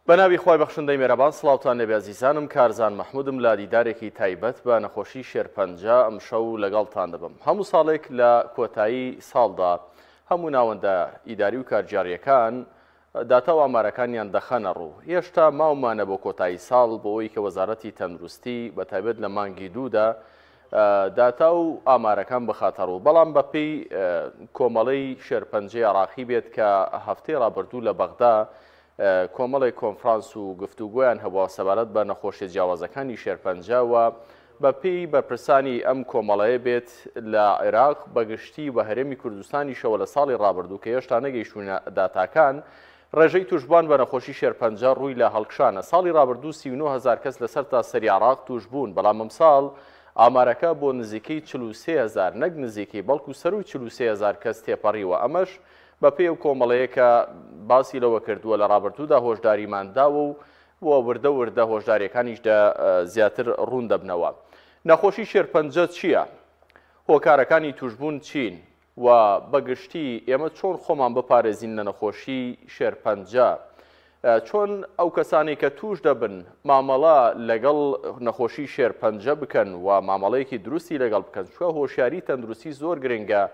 بەناوی خۆی بەخشندەی مێرەبان سڵاوتان لێبێ عزیزانم کارزان مەحمودم لە دیدارێکی تایبەت بە نەخۆشی شێرپەنجە ئەمشەو لەگەڵتان دەبم. هەموو ساڵێک لە کۆتایی ساڵدا هەموو ناوەندە ئیداری و کارجاریەکان داتا و ئامارەکانیان دەخەنە ڕوو. هێشتا ماومانە بۆ کۆتایی ساڵ بۆ ئەوەی کە وەزارەتی تەندروستی بە تایبەت لە مانگی دوودا داتا و ئامارەکان بخاتە ڕوو. بەڵام بەپێی کۆمەڵەی شێرپەنجەی عێراقی بێت کە هەفتەی ڕابردوو لە بەغدا کۆمەڵی کۆنفرانس و گفتوگۆیان هەبووە سەبارەت بە نەخۆشیە جیاوازەکانی شێرپەنجەوە بەپێی بەرپرسانی ئەم کۆمەڵەیە بێت لە عێراق بەگشتی بە هەرێمی کوردستانیشەوە لە ساڵی ڕابردوو کە هێشتا نەگەیشتوونە داتاکان ڕێژەی توشبوان بە نەخۆشی شێرپەنجە ڕووی لە هەڵکشانە. ساڵی ڕابردوو 39,000 کەس لەسەر تاسەری عێراق توش بوون، بەڵام ئەم ساڵ ئامارەکە بۆ نزیکەی 43,000 نەک نزیکەی بەڵکو سەروی 43,000 کەس تێپەڕیوە. ئەمەش بەپێی ئەو کۆمەڵەیە کە باسی لەوە کردووە لە ڕابردوودا هۆشداریمانداوە و بۆ وردە وردە هۆشداریەکانیشدا زیاتر ڕوون دەبنەوە. نەخۆشی شێرپەنجە چییە؟ هۆکارەکانی توشبوون چین؟ و بەگشتی ئێمە چۆن خۆمان بپارێزین لە نەخۆشی شێرپەنجە؟ چۆن ئەو کەسانی کە توش دەبن مامەڵە لەگەڵ نەخۆشی شێرپەنجە بکەن و مامەڵەیەکی دروستی لەگەڵ بکەن؟ چوە هۆشیاری تەندروستی زۆر گرنگە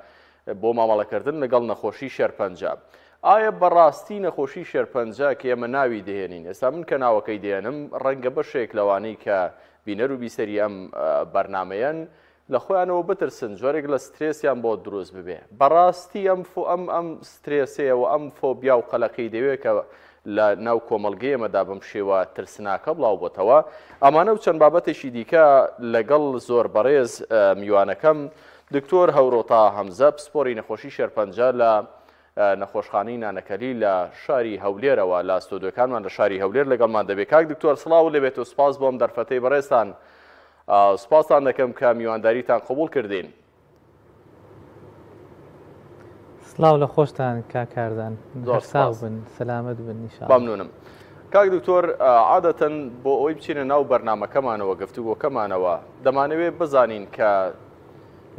بۆ مامەڵەکردن لەگەڵ نەخۆشی شێرپەنجە. ئایا بەڕاستی نەخۆشی شێرپەنجە کە ئێمە ناوی دێنین؟ ئێستا من کە ناوەکەی دێنم ڕەنگە بەشێک لەوانەی کە بینەر و بیسەری ئەم بەرنامەیەن لە خۆیانەوە بترسن، جۆرێک لە سترێسیان بۆ دروست ببێ. بەڕاستی ئەم سترێسەیە و ئەم فۆبیا و قەلەقەی دەوێت کە لە ناو کۆمەلگەی ئێمەدا بەم شێوە ترسناکە بڵاو بۆتەوە. ئەمانە و چەند بابەتێکی دیکە لەگەڵ زۆر بەڕێز میوانەکەم دکتۆر هەورۆتا هەمزە پسپۆری نەخۆشی شێرپەنجە لە نەخۆشخانەی نانەکەلی لە شاری هەولێرەوە لە ستۆدیۆکانمان لە شاری هەولێر لەگەڵمان دەبێت. کاک دکتۆر سڵاو لەبێت و سپاس بۆم دەرفەتەی بەڕێستان. سپاسان دەکەم کە میوانداریتان قبول کردین. سڵاو لە خۆشتان کاکاردان، ساغ بن، سەلامەت بن ئینشاءڵڵا. مەمنونم. کاک دکتۆر عادەتەن بۆ ئەوەی بچینە ناو بەرنامەکەمانەوە گفتوگۆکەمانەوە دەمانەوێت بزانین کە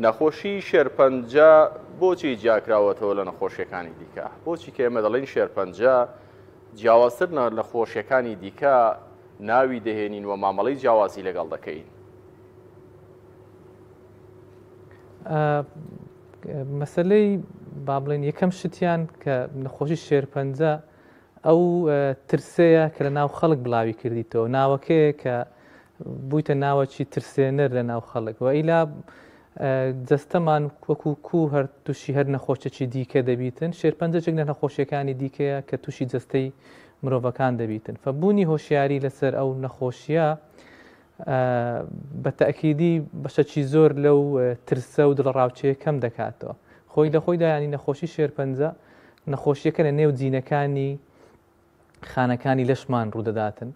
نەخۆشی شێرپەنجە بۆچی جیاکراوەتەوە لە نەخۆشیەکانی دیکە؟ بۆچی کە ئێمە دەڵێن شێرپەنجە جیاوازتر لە نەخۆشیەکانی دیکە ناوی دەهێنین و مامەڵەی جیاوازی لەگەڵ دەکەین؟ مەسەلەی با بڵێن یەکەم شتیان کە نەخۆشی شێرپەنجە ئەو ترسەیە کە لە ناو خەڵک بڵاوی کردیتەوە، ناوەکەیە کە بوویتە ناوەکی ترسێنەر لە ناو خەڵک و ئیلا جەستەمان وەکو کو هەر تووشی هەر نەخۆشێکی دیکە دەبیتن. شێرپەنجەێک لە نەخۆشیەکانی دیکەیە کە تووشی جەستەی مرۆڤەکان دەبیتن. فبوونی هۆشیاری لەسەر ئەو نەخۆشیە بە تەئکیدی بەشەکی زۆر لەو ترسە و دڵڕاوچەیە کەم دەکاتەوە. خۆی لە خۆیدا ینی نەخۆشی شێرپەنجە نەخۆشیەکە لە نێو جینەکانی خانەکانی لەشمان ڕوودەداتن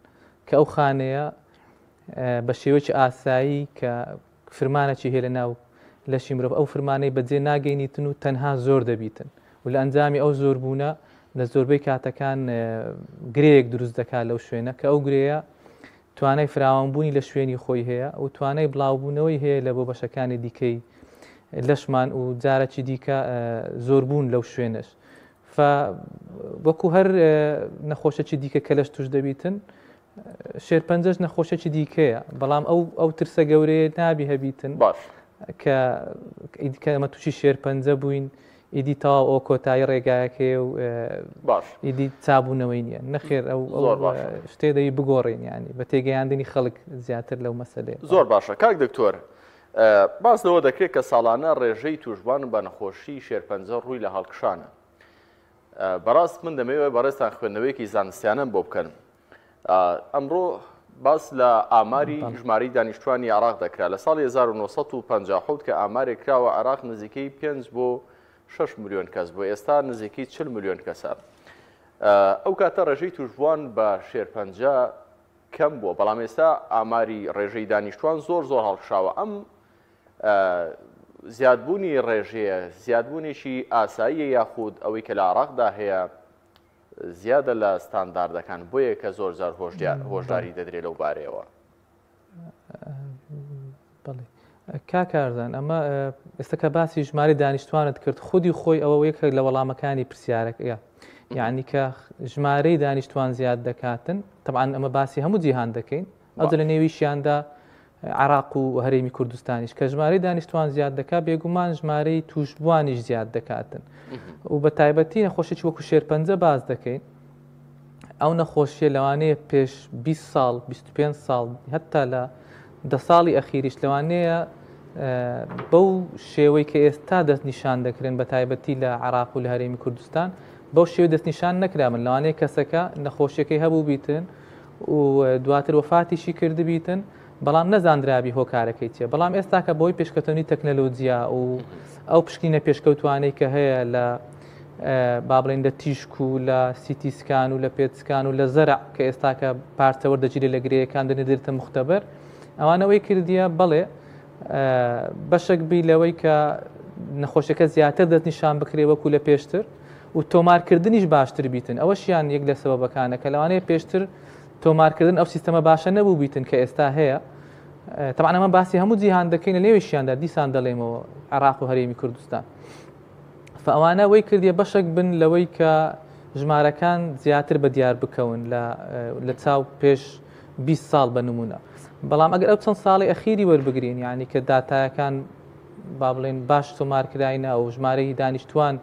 کە ئەو خانەیە بە شێوەیەکی ئاسایی کە فرمانێکی هەیە لە ناو لەشی مرۆڤ ئەو فرمانەی بەجێ ناگەینیتن و تەنها زۆر دەبیتن و لە ئەنجامی ئەو زۆربوونە لە زۆربەی کاتەکان گرەیەک دروست دەکات لەو شوێنە کە ئەو گرەیە توانای فراوانبوونی لە شوێنی خۆی هەیە و توانای بڵاوبوونەوەی هەیە لە بۆ بەشەکانی دیکەی لەشمان و جارێکی دیکە زۆربوون لەو شوێنش. وەکو هەر نەخۆشەکی دیکە کە لەش توش دەبیتن شێرپەنجەش نەخۆشەکی دیکەیە، بەڵام ئەو ترسە گەورەیە نابی هەبیتن کە ئەمە تووشی شێرپەنجە بووین ئیدی تەواو ئەو کۆتایی ڕێگایەکەی و ئیدی چابوونەوەی نییە. نەخێر ئەو شتێ دەوی بگۆڕین ینی بە تێگەیاندنی خەڵک زیاتر لەو مەسەلەیە. زۆر باشە. کاک دکتۆر باس لەوە دەکرێت کە ساڵانە ڕێژەی توشبوان بە نەخۆشی شێرپەنجە ڕووی لە هەڵکشانە. بەڕاست من دەمەوێت بەڕێستان خوێندنەوەیەکی زانستیانم بۆ بکەن. ئەمڕۆ باس لە ئاماری ژماری دانیشتوانی عێراق دەکرا لە ساڵی 1950 کە ئامارێک کراوە عێراق نزیکەی 5 بۆ 6 ملیۆن کەس بۆ ئێستا نزیکەی 40 ملیۆن کەسە. ئەو کاتە ڕێژەی توشبوان بە شێرپەنجە کەم بووە، بەڵام ئێستا ئاماری ڕێژەی دانیشتوان زۆر هەڵکشاوە. ئەم زیادبوونی ڕێژەیە زیادبوونێکی ئاساییە یاخود ئەوەی کە لە عێراقدا هەیە زیادە لە ستانداردەکان بۆیە کە زۆر زار هۆشداری دەدرێت لەو بارەیەوە؟ بەڵێ کاکاردان ئەمە ئێستا کە باسی ژماری دانیشتوانت کرد خودی خۆی ئەوە یەکێک لە وەڵامەکانی پرسیارەکە یعنی کە ژمارەی دانیشتوان زیاد دەکاتن طبعاً ئەمە باسی هەموو جیهان دەکەین ئەو لە نێویشیاندا عراق و هەرێمی کوردستانیش کە ژمارەی دانیشتوان زیاد دەکات بێگومان ژمارەی توشبوانیش زیاد دەکاتن و بە تایبەتی نەخۆشیی وەکو شێرپەنجە باز دەکەین ئەو نەخۆشیە لەوانەیە پێش 20 ساڵ 25 ساڵ هەتا لە 10 ساڵی ئەخیریش لەوانەیە بەو شێوەی کە ئێستا دەستنیشان دەکرێن بە تایبەتی لە عراق و لە هەرێمی کوردستان بەو شێوەی دەستنیشان نەکرامن لەوانەیە کەسەکە نەخۆشیەکەی هەبوو بیتن و دواتر وەفاتیشی کرد بیتن بەڵام نەزانرابی هۆکارەکەی چیە بەڵام ئێستا کە بۆی پێشکەوتنی تەکنەلۆجیا و ئەو پشتینە پێشکەوتوانەی کە هەیە لە با بڵێن لە تیشک و لە سیتیسکان و لە پێچکان و لە زەرع کە ئێستا کە پارچەوەردەگیری لە گرەیەکان دەنێدرێتە مختبەر ئەوانەوەی کردیە بەڵێ بەشێک بی لەوەی کە نەخۆشیەکە زیاتر دەستنیشان بکرێ وەکو لە پێشتر و تۆمارکردنیش باشتر بیتن ئەوەشیان یەک لە سەبەبەکانە کە لەوانەیە پێشتر تۆمارکردن ئەو سیستەمە باشە نەبوو بیتن کە ئێستا هەیە طبعاً ئەمە باسی هەموو جیهان دەکەین لە نێویشیاندا دیسان دەڵێمەوە عراق و هەرێمی کوردستان فەوانە وەی کردیە بەشێک بن لەوەی کە ژمارەکان زیاتر بە دیار بکەون لە چاو پێش 20 ساڵ بە نمونە بەڵام ئەگەر ئەو چەند ساڵی ئەخیری وەربگرین یعنی کە داتایەکان با بڵێن باش تۆمارکراینە و ژمارەی دانیشتوان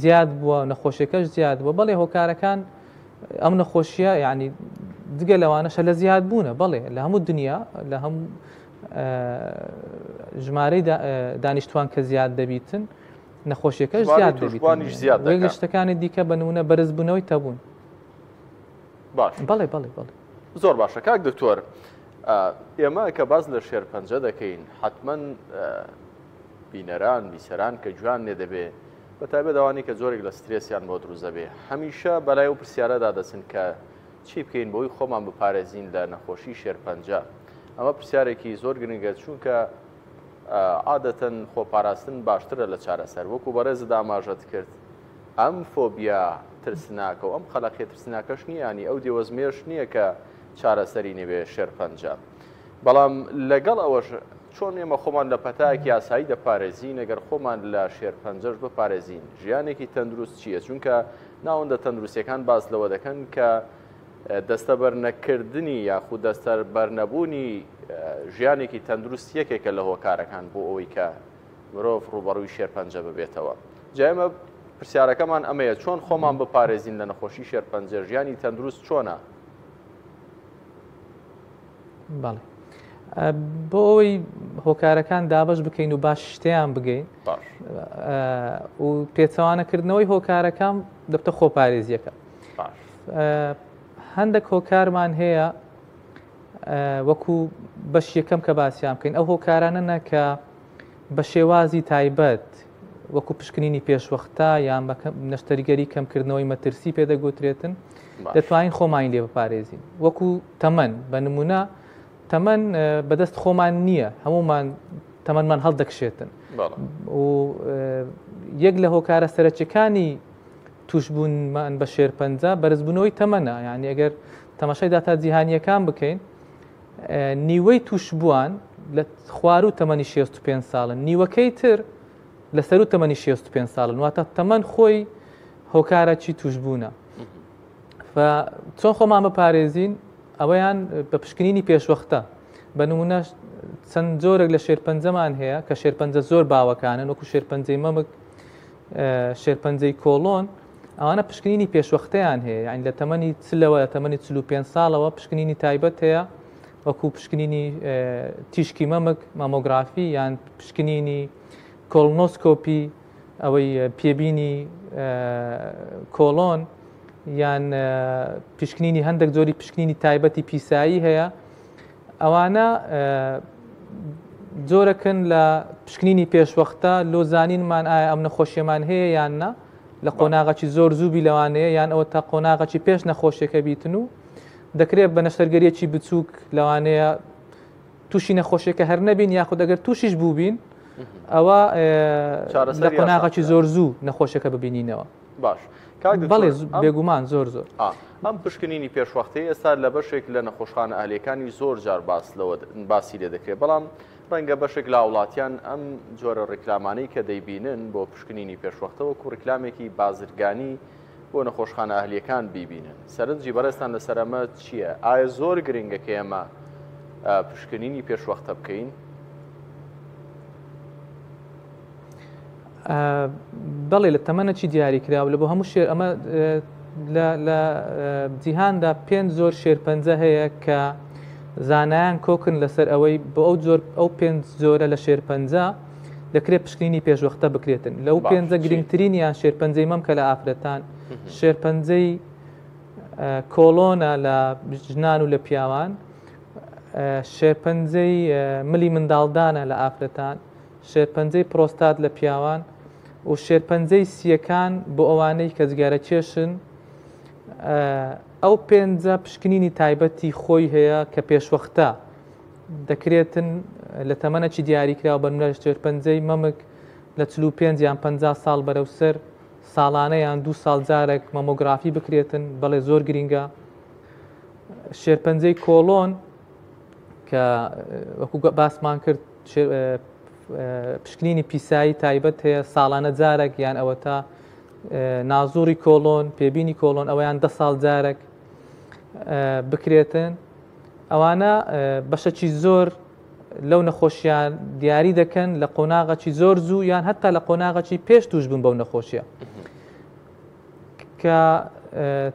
زیاد بووە نەخۆشیەکەش زیاد بووە بەڵێ هۆکارەکان ئەم نەخۆشیە یعنی دگە لەوانەشە لە زیاد بوونە بەڵێ لە هەموو دنیا لە هەموو ژمارەی دانیشتوان کە زیاد دەبیتن نەخۆشیەکەش زیاد دەبیت شتەکانی دیکە بە نمونە بەرزبوونەوەی تەبوون باش بەڵێ بەڵێ بەڵێ زۆر باشە کاک دکتۆر ئێمە کە باز لە شێرپەنجە دەکەین حتمما بینەران بیسەران کە جوان نێ دەبێ بە تایبەت ئەوانەی کە زۆرێک لە سترێسیان بۆ دروست دەبێ هەمیشە بەلای و پرسیارەدا دەچن کە چی بکەین بۆی خۆمان بپارێزین لە نەخۆشی شێرپەنجە ئەمە پرسیارێکی زۆر گرنگە چونکە عادەتەن خۆپاراستن باشترە لە چارەسەر وەکو بەڕێزت ئاماژەت کرد ئەم فۆبیا ترسناکە و ئەم خەلاقیە ترسناکەش نییە ینی ئەو دیوەزمێش نییە کە چارەسەری نەبێ شێرپەنجە بەڵام لەگەڵ ئەوەش چۆن ئێمە خۆمان لە پەتایەکی یاسایی دەپارێزین ئەگەر خۆمان لە شێرپەنجەش بپارێزین ژیانێکی تەندروست چییە چونکە ناوەندە تەندروستیەکان باز لەوە دەکەن کە دەستە بەرنەکردنی یاخود دەستە بەرنەبوونی ژیانێکی تەندروست یەکێکە لە هۆکارەکان بۆ ئەوەی کە مرۆڤ ڕوبەڕووی شێرپەنجە ببێتەوە جایمە پرسیارەکەمان ئەمەیە چۆن خۆمان بپارێزین لە نەخۆشی شێرپەنجە ژیانی تەندروست چۆنە بەڵێ بۆ ئەوەی هۆکارەکان دابش بکەین و باش شتیان بگەین و پێچەوانەکردنەوەی هۆکارەکان دەبتە خۆپارێزیەکە هەندێک هۆکارمان هەیە وەکو بەش یەکەم کە باسییان بکەین ئەو هۆکارانە کە بە شێوازی تایبەت وەکو پشکنینی پێشوەختە یان نەشتەریگەری کەمکردنەوەی مەترسی پێدەگوترێتن دەتوانین خۆمان لێ بپارێزین وەکو تەمەن بە نمونە تەمەن بەدەست خۆمان نییە هەمومان تەمەنمان هەڵدەکشێتن و یەک لە هۆکارە سەرەکیەکانی توشبوونمان بە شێرپەنجە بەرزبوونەوەی تەمەنە یعنی ئەگەر تەماشای داتا جیهانیەکان بکەین نیوەی توشبووان لە خوار و تەمەنی 65 ساڵن نیوەکەی تر لەسەر و تەمەنی 65 ساڵن واتە تەمەن خۆی هۆکارەکی توشبوونە چۆن خۆمان بپارێزین ئەوەیان بە پشکنینی پێشوەختە بە نمونە چەند جۆرێک لە شێرپەنجەمان هەیە کە شێرپەنجە زۆر باوەکانن وەکو شێرپەنجەی مەمک شێرپەنجەی کۆڵۆن ئەوانە پشکنینی پێشوەختەیان هەیە یعنی لە تەمەنی چلەوە لە تەمەنی 45 ساڵەوە پشکنینی تایبەت هەیە وەکو پشکنینی تیشکی مەمک مامۆگرافی یان پشکنینی کۆلنۆسکۆپی ئەوەی پێبینی کۆڵۆن یان پشکنینی هەندێک جۆری پشکنینی تایبەتی پیسایی هەیە ئەوانە جۆرەکەن لە پشکنینی پێشوەختە لۆزانینمان ئایا ئەم نەخۆشیەمان هەیە یان نا لە قۆناغەکی زۆر زووبی لەوانەیە یان ئەوە تا قۆناغەکی پێش نەخۆشیەکە بیتن و دەکرێت بە نەشتەرگەریەکی بچووک لەوانەیە تووشی نەخۆشیەکە هەر نەبین یاخود ئەگەر تووشیش بووبین ئەوە لە قۆناغەکی زۆر زوو نەخۆشیەکە ببینینەوە باش بەڵێ بێگومان زۆر ئەم پشکنینی پێشوەختەی ئێستا لە بەشێک لە نەخۆشخانە ئەهلەکانی زۆر جار باسی لێ دەکرێت بەڵام ڕەنگە بەشێک لە وڵاتیان ئەم جۆرە ڕێکلامانەی کە دەیبینن بۆ پشکنینی پێشوەختە وەکو ڕێکلامێکی بازرگانی بۆ نەخۆشخانە ئەهلیەکان بیبینن. سەرنجی بەڕێستان لەسەرەمە چییە؟ ئایا زۆر گرنگە کە ئێمە پشکنینی پێشوەختە بکەین؟ بەڵێ لە تەمەنەکی دیاری کراوە لە بۆ هەموو شێر ئەمە لە جیهاندا پێنج زۆر شێرپەنجە هەیە کە زانایان کۆکن لەسەر ئەوەی بۆ ئەو پێنج زۆرە لە شێرپەنجە دەکرێت پشکنینی پێشوەختە بکرێتن. لەو پێنجە گرنگترینیان شێرپەنجەی مەم کە لە ئافرەتان، شێرپەنجەی کۆلۆنە لە ژنان و لە پیاوان، شێرپەنجەی ملی منداڵدانە لە ئافرەتان، شێرپەنجەی پرۆستات لە پیاوان و شێرپەنجەی سیەکان بۆ ئەوانەی کە جگارە کێشن. ئەو پێنجە پشکنینی تایبەتی خۆی هەیە کە پێشوەختە دەکرێتن لە تەمەنەکی دیاریکراوە بەنمونە شێرپەنجەی مەمک لە 45 یان 50 ساڵ بەرەوسەر ساڵانەیان 2 ساڵ جارێک مەمۆگرافی بکرێتن، بەڵێ زۆر گرینگە. شێرپەنجەی کۆلۆن کە وەکو باسمان کرد پشکنینی پیسایی تایبەت هەیە، ساڵانە جارێک یان ئەوە تا نازووری کۆلۆن، پێبینی کۆلۆن ئەوەیان 10 ساڵ جارێک بکرێتن. ئەوانە بەشەکی زۆر لەو نەخۆشیان دیاری دەکەن لە قۆناغەکی زۆر زوو یان هەتا لە قۆناغەکی پێش توش بن بەو نەخۆشیە کە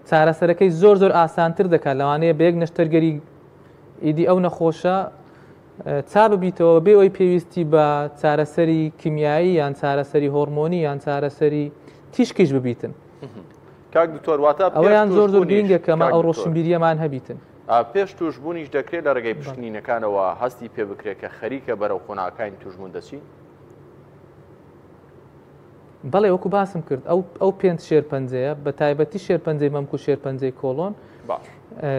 چارەسەرەکەی زۆر زۆر ئاسانتر دەکات. لەوانەیە بە یەک نەشتەرگەری ئیدی ئەو نەخۆشە چا ببیتەوە بێ ئەوی پێویستی بە چارەسەری کیمیایی یان چارەسەری هۆرمۆنی یان چارەسەری تیشکیش ببیتن. کاک دکتۆر واتە ئەوەیان زۆر زۆر گرنگە کە ئەمە ئەو ڕۆشنبیریەمان هەبیتن. پێش توشبوونیش دەکرێت لە ڕێگەی پشکنینەکانەوە هەستی پێ بکرێت کە خەریکە بەرەو خۆناکانی توشبوون دەچین؟ بەڵێ وەکو باسم کرد ئەو پێنج شێرپەنجەیە بە تایبەتی شێرپەنجەی مەمک و شێرپەنجەی کۆلۆن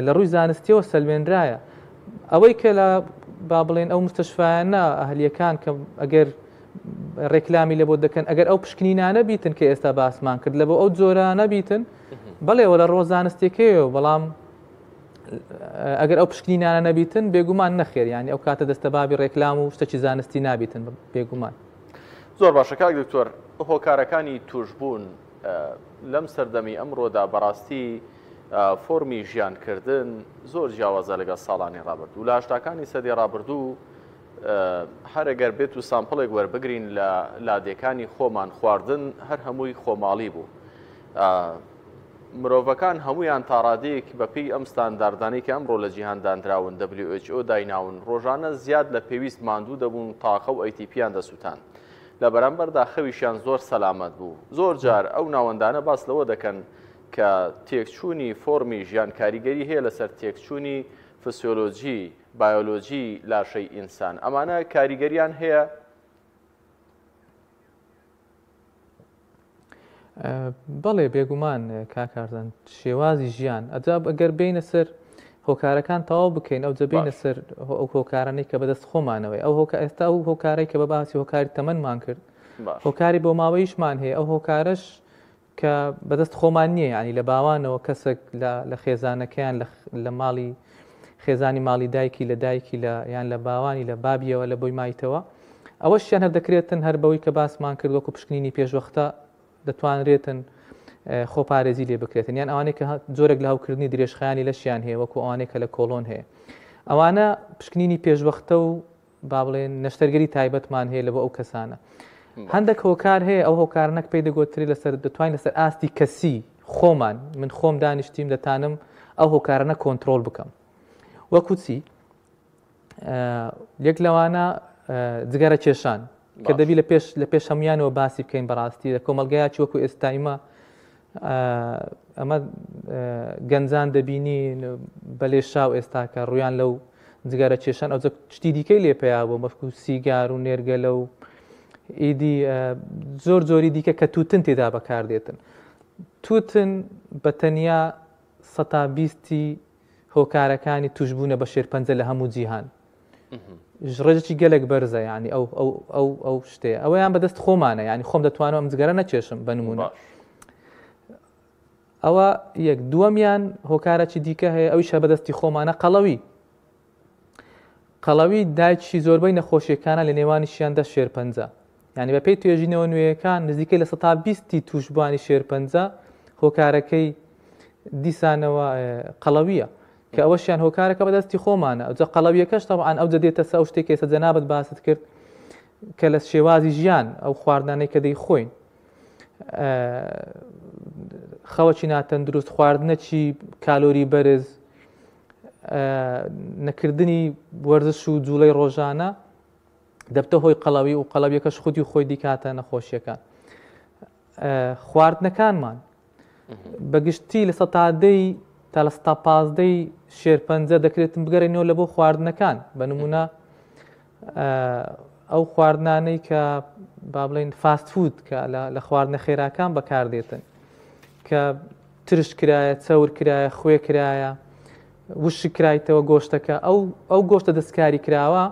لە ڕووی زانستیەوە سەلمێنرایە. ئەوەی کە لە با بڵێن ئەو مستەشفایانە ئەهلیەکان کە ئەگەر ڕێکلامی لە بۆ دەکەن ئەگەر ئەو پشکنینانە بیتن کە ئێستا باسمان کرد لە بۆ ئەو جۆرانە بیتن، بەڵێەوە لە ڕۆزانستێکەوە، بەڵام ئەگەر ئەو پشکنینانە نەبیتن بێگومان نەخێر، ینی ئەو کاتە دەستەبابی ڕێکلام و شتێکی زانستی نابیتن بێگومان. زۆر باشە کاک دکتۆر، هۆکارەکانی توشبوون لەم سەردەمی ئەمڕۆدا بەڕاستی فۆرمی ژیانکردن زۆر جیاوازە لەگەڵ ساڵانی ڕابردوو. لە هەشتاکانی سەدی ڕابردوو هەرەگەر بێت و سامپڵێک وەربگرین لە لادێکانی خۆمان خواردن هەر هەمووی خۆماڵی بوو. مرۆڤەکان هەمویان تاڕادەیەکی بەپێی ئەم ستانداردانەی کە ئەمڕۆ لە جیهاندانراون WHO دایناون ڕۆژانە زیاد لە پێویست ماندوو دەبوون، تاقە و ئەیتیپیان دەسووتان. لە بەرامبەردا خەویشیان زۆر سەلامەت بوو. زۆر جار ئەو ناوەندانە باس لەوە دەکەن کە تێکچوونی فۆرمی ژیان کاریگەری هەیە لەسەر تێکچوونی فسیۆلۆجی بایۆلۆجی لاشەی ئینسان. ئەمانە کاریگەریان هەیە؟ بەڵێ بێگومان کاکارزان شێوازی ژیان ئەجاب ئەگەر بینە سەر هۆکارەکان تەواو بکەین ئەو جەبینە سەر ئەو هۆکارانەی کە بەدەست خۆمانەوەی ئەو ئێستا ئەو هۆکارەی کە بە باسی هۆکاری تەمەنمان کرد، هۆکاری بۆ ماوەیشمان هەیە، ئەو هۆکارش کە بەدەست خۆمان نییە، ینی لە باوانەوە کەسێک لە خێزانەکەیان لە ماڵی خێزانی ماڵی دایکی لە دایکی یان لە باوانی لە بابیەوە لە بۆی مایتەوە، ئەوەشیان هەر دەکرێتن هەر بەوەی کە باسمان کرد وەکو پشکنینی پێشوەختە دەتوانرێتن خۆپارێزی لێ بکرێتن، یان ئەوانەی کە زۆرێک لە هاوکردنی درێژخایانی لەشیان هەیە وەکو ئەوانەی کە لە کۆلۆن هەیە. ئەوانە پشکنینی پێشوەختە و با بڵێن نەشتەرگەری تایبەتمان هەیە لە بۆ ئەو کەسانە. هەندێک هۆکار هەیە، ئەو هۆکارنەک پێی دەگوتری لەسەر دەتوانین لەسەر ئاستی کەسی خۆمان، من خۆم دانیشتیم دەتانم ئەو هۆکارانە کۆنتترۆل بکەم. وەکو چی؟ یەک لەوانە جگەرە کێشان کە دەبی لە پێش هەمویانەوە باسی بکەین بەڕاستی لە کۆمەلگایکی وەکو ئێستایمە ئەمە گەنجان دەبینی بەلێ شاو ئێستاکە ڕویان لەو جگەرە کێشان ئەو شتی دیکەی لێ پێیا بۆ مەفکو سیگار و نێرگە لەو ئیدی زۆر زۆری دیکە کە تووتن تێدا بەکاردێتن. تووتن بە تەنیا 120 هۆکارەکانی توشبوونە بە شێرپەنجە لە هەموو جیهان. ڕێژێکی گەلێک بەرزە، ینی ئەو شتەیە ئەوەیان بەدەست خۆمانە، ینی خۆم دەتوانم ئەم جگەرە نەچێشم بە نمونە. ئەوە یەک. دووەمیان هۆکارێکی دیکە هەیە ئەویشە بەدەستی خۆمانە قەڵەوی دایکی زۆربەی نەخۆشیەکانە لە نێوانیشیاندا شێرپەنجە، ینی بە پێی توێژینەوە نوێیەکان نزیکەی لە 120 توشبوانی شێرپەنجە هۆکارەکەی دیسانەوە قەڵەویە کە ئەوەشیان هۆکارەکە بەدەستی خۆمانە ئەوجا قەڵەویەکەش تەبعاً ئەو دەدێتە سەر ئەو شتێک ئێستا جەنابەت باست کرد کە لە شێوازی ژیان ئەو خواردنانەی کە دەیخۆین خەوەکی ناتەندروست خواردنەکی کالۆری بەرز نەکردنی وەرزش و جوڵەی ڕۆژانە دەبتە هۆی قەڵەوی و قەڵەویەکەش خودی خۆی دیکاتە نەخۆشیەکان خواردنەکانمان بەگشتی لە سەتادەی تا لە 15 شێرپەنجە دەکرێتن بگەڕێنەوە لە بۆ خواردنەکان بە نمونە ئەو خواردنانەی کە با بڵێن فاست فود کە لە خواردنە خێراکان بەکاردێتن کە ترش کرایە چەور کرایە خوێ کرایە وش کرایتەوە گۆشتەکە ئەو گۆشتە دەستکاری کراوە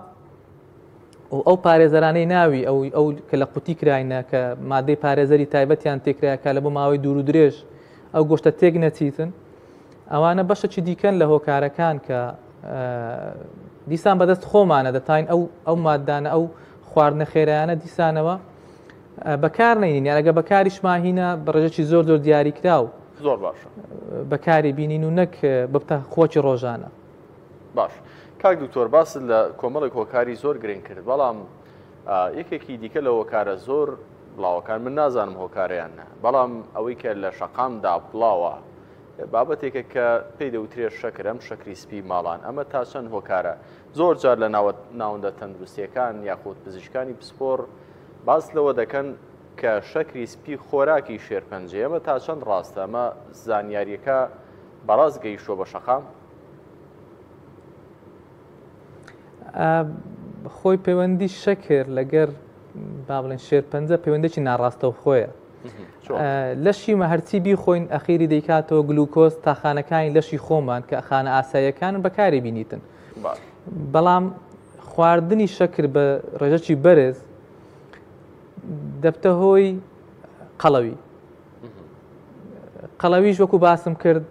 و ئەو پارێزەرانەی ناوی ئەو کە لە قوتی کراینە کە مادەی پارێزەری تایبەتیان تێکرایەکە لە بۆ ماوەی دوور و درێژ ئەو گۆشتە تێک نەچیتن ئەوانە بەشەکی دیکەن لە هۆکارەکان کە دیسان بەدەست خۆمانە دەتاین ئەو مادانە ئەو خواردنە خێرایانە دیسانەوە بەکار نینین یانەگە بەکاریش ماهینە بەڕێژەکی زۆر زۆر دیاری کرا و زۆر باشە بەکاری بینین و نەک ببتە خۆکی ڕۆژانە باش کاک دکتۆر باس لە کۆمەڵێک هۆکاری زۆر گرنگ کرد بەڵام یەکێکی دیکە لە هۆکارە زۆر بڵاوەکان من نازانم هۆکاریانە بەڵام ئەوەی کە لە شەقامدا بڵاوە بابەتێکە کە پێی دەوترێت شەکر ئەم شەکری سپی ماڵان ئەمە تا چەند هۆکارە زۆر جار لە ناوەندە تەندروستیەکان یاخود پزیشکانی پسپۆر باس لەوە دەکەن کە شەکری سپی خۆراکی شێرپەنجە ئەمە تا چەند ڕاستە ئەمە زانیاریەکە بەڕاست گەیشتۆ بە شەقام خۆی پەیوەندی شەکر لەگەر با بڵێن شێرپەنجە پەیوەندێکی ناڕاستە و خۆیە لەشی مەهەرچی بیخۆین ئەخیری دەیکاتەوە گلوکۆز تاخانەکانی لەشی خۆمان کە خانە ئاساییەکانن بەکاری بینیتن بەڵام خواردنی شەکر بە ڕێژەکی بەرز دەبتە هۆی قەڵەویش وەکو باسم کرد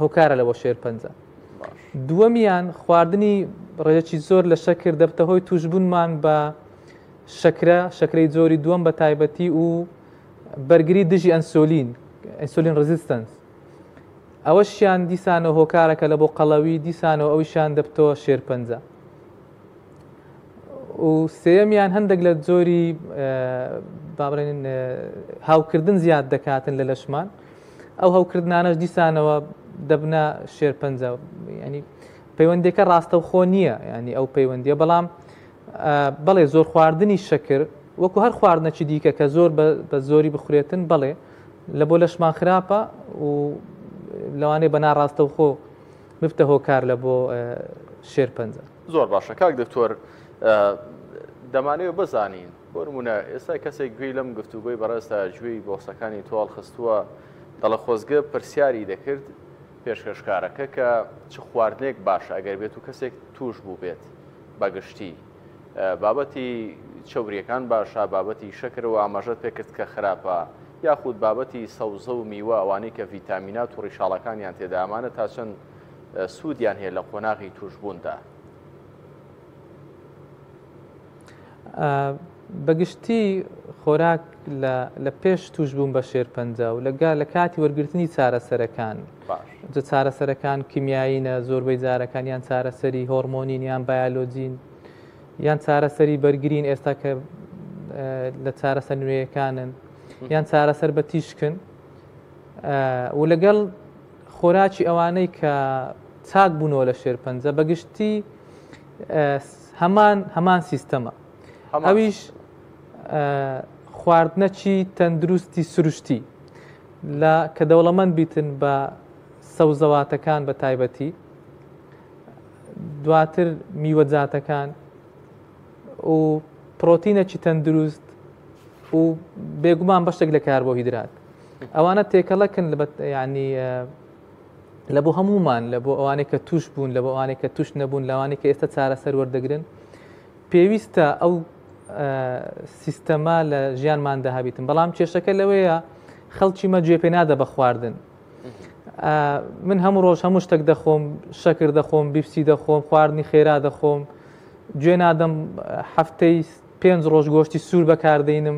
هۆکارە لە بۆ شێرپەنجە دووەمیان خواردنی ڕێژەکی زۆر لە شەکر دەبتە هۆی توشبوونمان بە شەکرەی جۆری دووەم بە تایبەتی و بەرگری دژی ئەنسۆلین ڕزیستەنس ئەوەشیان دیسانەوە هۆکارەکە لە بۆ قەڵەوی دیسانەوە ئەویشان دەبتەوە شێرپەنجە و سێەمیان هەندێک لە جۆری با بڵێن هاوکردن زیاد دەکاتن لە لەشمان ئەو هاوکردنانەش دیسانەوە دەبنە شێرپەنجە ینی پەیوەندێکە ڕاستە و خۆ نییە ینی ئەو پەیوەندیە بەڵام بەڵێ زۆر خواردنی شەکر وەکو هەر خواردنەکی دیکە کە زۆر بە زۆری بخورێتن بەڵێ لە بۆ لەشمان خراپە و لەوانەیە بە ناڕاستە و خۆ بفتە هۆکار لە بۆ شێرپەنجە زۆر باشە کاک دکتۆر دەمانەوە بزانین بۆ نمونە ئێستا کەسێک گوێی لەم گفتوگۆی بەڕێستا گوێی بۆسەکانی تۆڵ خستووە دەڵە خۆزگە پرسیاری دەکرد پێشکەشکارەکە کە چ خواردنێک باشە ئەگەر بێت و کەسێک توش بوو بێت بەگشتی بابەتی چەوریەکان باشە بابەتی شەکر و ئاماژەت پێکرد کە خراپە یاخود بابەتی سەوزە و میوە ئەوانەی کە ڤیتامینات و ڕیشاڵەکانیان تێدا ئەمانە تا چەند سوودیان هەیە لە قۆناغی توشبووندا بەگشتی خۆراک لە پێش توشبوون بە شێرپەنجە و لە کاتی وەرگرتنی چارەسەرەکان چارەسەرەکان کیمیاییە زۆربەی جارەکان یان چارەسەری هۆرمۆنین یان بایۆلۆجین یان چارەسەری بەرگرین ئێستا کە لە چارەسەر نوێیەکانن یان چارەسەر بە تیشکن و لەگەڵ خۆراکی ئەوانەی کە چاک بوونەوە لە شێرپەنجە بەگشتی هەمان سیستەمە ئەویش خواردنەکی تەندروستی سروشتی کە دەوڵەمەند بیتن بە سەوزەواتەکان بە تایبەتی دواتر میوەجاتەکان و پرۆتینەکی تەندروست و بێگومان بەشێک لە کاربۆهیدرات ئەوانە تێکەڵەکن ینی لە بۆ هەمومان لە بۆ ئەوانەی کە توش بوون لە بۆ ئەوانەی کە توش نەبوون لەوانەی کە ئێستا چارەسەر وەردەگرن پێویستە ئەو سیستەما لە ژیانمان داهابیتن بەڵام کێشەکە لەوەیە خەڵکی مە گوێ پێ نادە بە خواردن من هەموو ڕۆژ هەموو شتێک دەخۆم شەکر دەخۆم بیپسی دەخۆم خواردنی خێرا دەخۆم گوێ نادەم هەفتەی 5 ڕۆژ گۆشتی سوور بەکاردێنم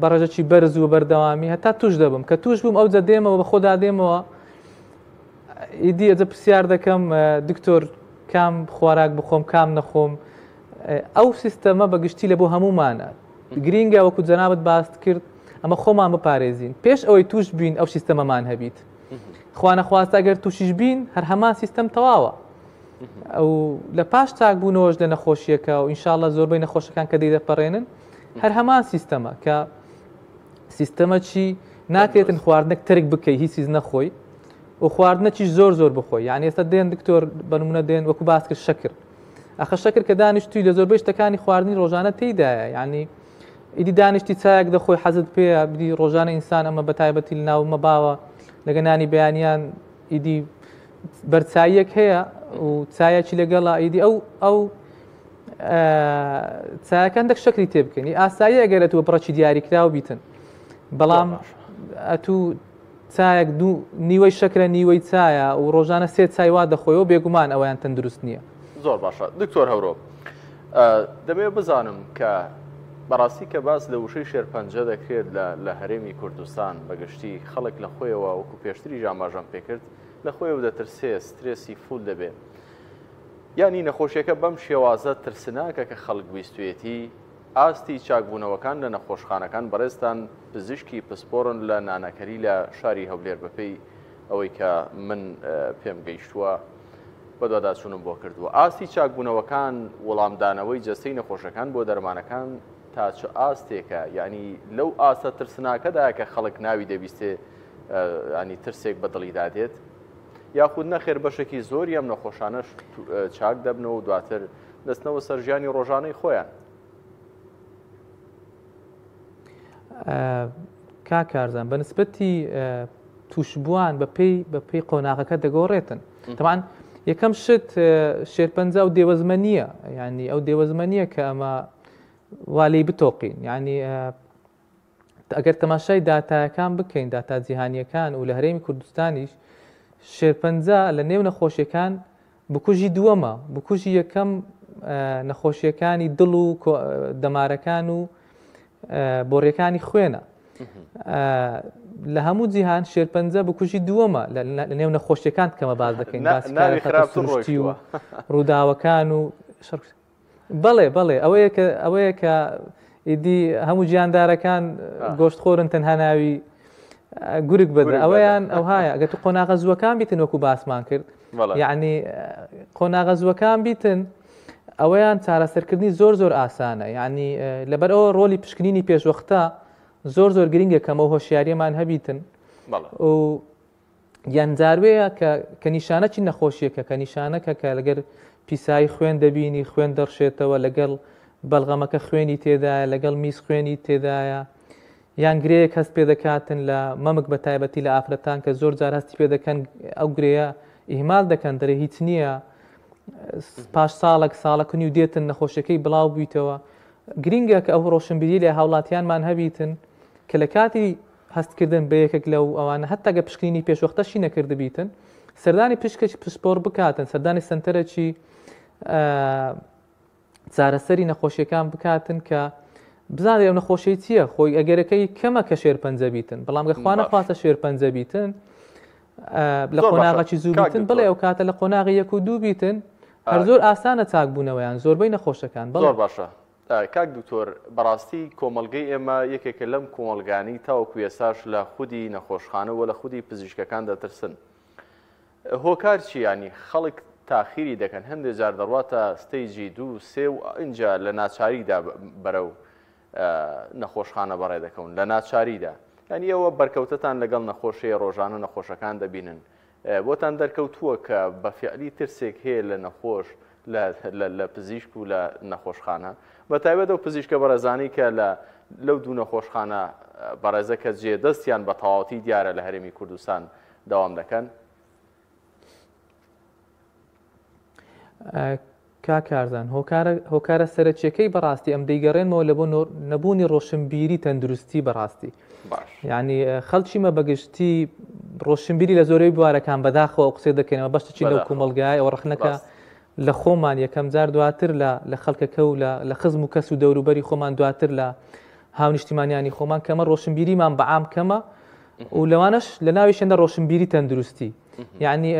بەڕێژەی بەرز و بەردەوامی هەتا توش دەبم کە توش بووم ئەو جە دێمەوە بە خۆدا دێمەوە ئیدی ئەجە پرسیار دەکەم دکتۆر کام خواراک بخۆم کام نەخۆم ئەو سیستەمە بەگشتی لە بۆ هەمومانە گرینگە وەکو جەنابەت باس کرد ئەمە خۆمان بپارێزین پێش ئەوەی توش بین ئەو سیستەمەمان هەبیت خوا نەخواستە ئەگەر تووشیش بین هەر هەمان سیستەم تەواوە ئەو لە پاش چاک بوونەوەش لە نەخۆشیەکە و ئینشاءڵڵا زۆربەی نەخۆشەکان کە دەیدەپەڕێنن هەر هەمان سیستەمە کە سیستەمە چی ناکرێتن خواردنێک ترک بکەی هیچ چیز نەخۆی و خواردنەکیش زۆر بخۆی یعنی ئێستا دێن دکتۆر بەنمونە دێن وەکو باس کرد شەکر ئەخە شەکر کە دانیشتوی لە زۆربەی شتەکانی خواردنی ڕۆژانە تێیدایە یعنی ئیدی دانیشتی چایەک دەخۆی حەزت پێە بدی ڕۆژانە ئینسان ئەمە بە تایبەتی لە ناو مەباوە لەگە نانی بەیانیان ئیدی بەرچاییەک هەیە و چایەکی لەگەڵا ئیدی ئەو چایەکان دەک شەکری تێ بکەنی ئاسایی ئەگەرێتەوە بڕەچی دیاریکراوە بیتن بەڵام ئەتوو چایەک دوو نیوەی شەکرە نیوەی چایە و ڕۆژانە سێ چایوا دەخۆیەوە بێگومان ئەویان تەندروست نییە. زۆر باشە دکتۆر هەورۆ دەبێت بزانم کە بەڕاستی کە باس لە وشەی شێرپەنجە دەکرێت لە هەرێمی کوردستان بەگشتی خەڵک لە خۆیەوە وەکو پێشتری ژاماژەم پێکرد لە خۆیەوە دەترسێ سترێسی فول دەبێت یانی نەخۆشیەکە بەم شێوازە ترسناکە کە خەڵک بیستوێتی ئاستی چاکبوونەوەکان لە نەخۆشخانەکان بەڕێستان پزیشکی پسپۆرن لە نانەکەری لە شاری هەولێر بەپێی ئەوەی کە من پێم گەیشتووە بە دوواداچوونم بۆ کردووە ئاستی چاکبوونەوەکان وەڵامدانەوەی جەستەی نەخۆشەکان بۆ دەرمانەکان تا چه ئاستێکە یعنی لەو ئاسە ترسناکەدا کە خەڵک ناوی دەبیستێ ینی ترسێک بەدڵی دادێت یاخود نەخێر بەشێکی زۆری ئەم نەخۆشانەش چاک دەبنەوە و دواتر دەستنەوە سەر ژیانی ڕۆژانەی خۆیان. کاکارزان بەنسبەتی توشبووان بەپێی قۆناغەکە دەگۆڕێتن تەمان یەکەم شت شێرپەنجە و دێوەزمەنیە ینی ئەو دێوەزمەنیە کە ئەمە والی بتۆقین ینی ئەگەر تەماشای داتایەکان بکەین داتا جیهانیەکان و لە هەرێمی کوردستانیش شێرپەنجە لە نێو نەخۆشیەکان بکوژی دووەمە بکوژی یەکەم نەخۆشیەکانی دڵ و دەمارەکان و بۆڕیەکانی خوێنە لە هەموو جیهان شێرپەنجە بکوژی دووەمە لە نێو نەخۆشیەکان کەمە باز دەکەین باسکارەتی و ڕووداوەکان و بەڵێ ئەوەیە کە ئیدی هەموو گیاندارەکان گۆشتخۆرن تەنها ناوی گورگ بدە ئەوەیان ئەو هایە ئەگەر تو قۆناغە زووەکان بیتن وەکو باسمان کرد یعنی قۆناغە زووەکان بیتن ئەوەیان چارەسەرکردنی زۆر ئاسانە یعنی لەبەر ئەوە ڕۆلی پشکنینی پێشوەختە زۆر گرینگە کەمە هۆشیاریەمان هەبیتن و یانجاروەیە کە نیشانە چی نەخۆشیەکە کە نیشانەکە کە لەگەر پیسایی خوێن دەبینی خوێن دەڕشێتەوە لەگەڵ بەڵغەمەکە خوێنی تێدایە لەگەڵ میس خوێنی تێدایە یان گرەیەک هەست پێ دەکاتن لە مەمک بە تایبەتی لە ئافرەتان کە زۆر جار هەستی پێ دەکەن ئەو گرەیە ئیهمال دەکەن دەرێ هیچ نییە پاش ساڵەکەنی و دێتن نەخۆشیەکەی بڵاو بوویتەوە گرینگە کە ئەو ڕۆشنبیری لە هاوڵاتیانمان هەبیتن کە لە کاتی هەستکردن بە یەکێک لەو ئەوانە هەتاگە پشکنینی پێشوەختەشی نەکرده بیتن سەردانی پشکێکی پشپۆر بکاتن سەردانی سنتەرێکی چارەسەری نەخۆشیەکان بکاتن کە بزانێ ئەو نەخۆشی چییە خۆی ئەگەرەکەی کەمە کە شێرپەنجە بیتن بەڵام گە خوا نەخواتە شێرپەنجە بیتن لە قۆناغەکی زوو بیتن بڵێ ئەو کاتە لە قۆناغی 1 و 2 بیتن هەر زۆر ئاسانە چاکبوونەوەیان زۆربەی نەخۆشەکان زۆر باشە کاک دکتۆر بەڕاستی کۆمەلگەی ئێمە یەکێکە لەم کۆمەلگانی تاوەکو ێساش لە خودی نەخۆشخانەوە لە خودی پزیشکەکان دەترسن هۆکار چی ینی خەڵک تاخیری دەکەن هەندێک جار دەڕواتە ستەیجی 2 3 و ئینجا لە ناچاریدا بەرەو نەخۆشخانە بەڕێ دەکەون لە ناچاریدا ینی ئەوە بەرکەوتتان لەگەڵ نەخۆشیە ڕۆژانە نەخۆشەکان دەبینن بۆتان دەرکەوتووە کە بە فعلی ترسێک هەیە لە نەخۆش لە پزیشک و لە نەخۆشخانە بە تایبەت ئەو پزیشکە بەڕێزانی کە لەو دوو نەخۆشخانە بەڕێزە کە جێ دەستیان بە تەواوەتی دیارە لە هەرێمی کوردستان داوام دەکەن کاکارزان هۆکارە سەرچیەکەی بەڕاستی ئەم دەیگەڕێنەوە لە بۆ نەبوونی ڕۆشنبیری تەندروستی بەڕاستی ینی خەڵکیمە بەگشتی ڕۆشنبیری لە زۆرەی بوارەکان بەداخەوە قسەی دەکەینەوە بەشتێکی لەو کۆمەلگای ئەوە ڕخنەکە لە خۆمان یەکەم جار دواتر لە خەڵکەکە و لە خزم و کەس و دەوروبەری خۆمان دواتر لە هاونیشتیمانیانی خۆمان کەمە ڕۆشنبیریمان بەعام کەمە و لەوانش لە ناویشێندا ڕۆشنبیری تەندروستی یعنی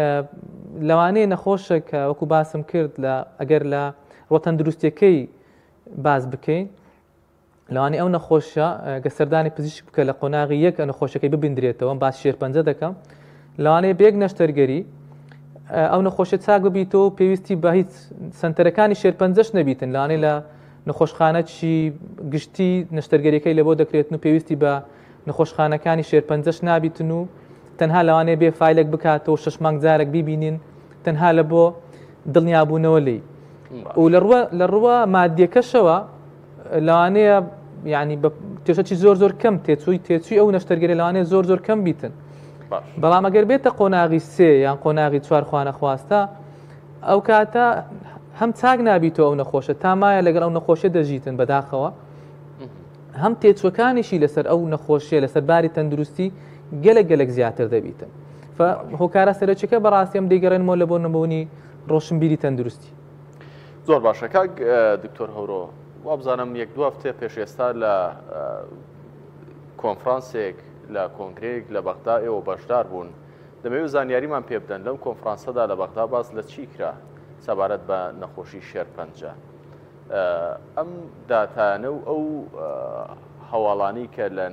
لەوانەیە نەخۆشە کە وەکو باسم کرد ئەگەر لە ڕۆ تەندروستیەکەی باز بکەین لەوانەیە ئەو نەخۆشە گە سەردانی پزیشک بکە لە قۆناغی یەک نەخۆشەکەی ببیندرێتەوە باس شێرپەنجە دەکەم لەوانەیە بەیەک نەشتەرگەری ئەو نەخۆشە چاک ببیتەوە پێویستی بە هیچ سنتەرەکانی شێرپەنجەش نەبیتن لەوانەیە لە نەخۆشخانە چی گشتی نەشتەرگەریەکەی لە بۆ دەکرێتن و پێویستی بە نەخۆشخانەکانی شێرپەنجەش نابیتن و تەنها لەوانەیە بێ فایلێک بکاتەوە 6 مانگ جارێک بیبینین تەنها لە بۆ دڵنیابوونەوە لی و لە ڕووە مادیەکەشەوە لەوانەیە ینی تێشەی زۆر کەم تێچووی ئەو نەشتەرگەری لەوانەیە زۆر کەم بیتن بەڵام ئەگەر بێتە قۆناغی 3 یان قۆناغی 4 خوانە خواستە ئەو کاتە هەم چاک نابیتەوە ئەو نەخۆشە تامایە لەگەڵ ئەو نەخۆشیە دەژیتن بەداخەوە هەم تێچوەکانیشی لەسەر ئەو نەخۆشیە لەسەر باری تەندروستی گەلێک زیاتر دەبیتن هۆکارە سەرچەکە بەڕاستی ئەم دەیگەڕێنەوە لە بۆ نەبوونی ڕۆشنبیری تەندروستی زۆر باشە کاک دکتۆر هەورۆ وابزانم 1-2 هەفتە پێش ئێستا لە کۆنفرانسێک لە کۆنگرێک لە بەغدا ئێوە بەشدار بوون دەمەوێت زانیاریمان پێ بدەن لەم کۆنفرانسەدا لە بەغدا باس لە چی کرا سەبارەت بە نەخۆشی شێرپەنجە ئەم داتانە و ئەو هەواڵانی کە لە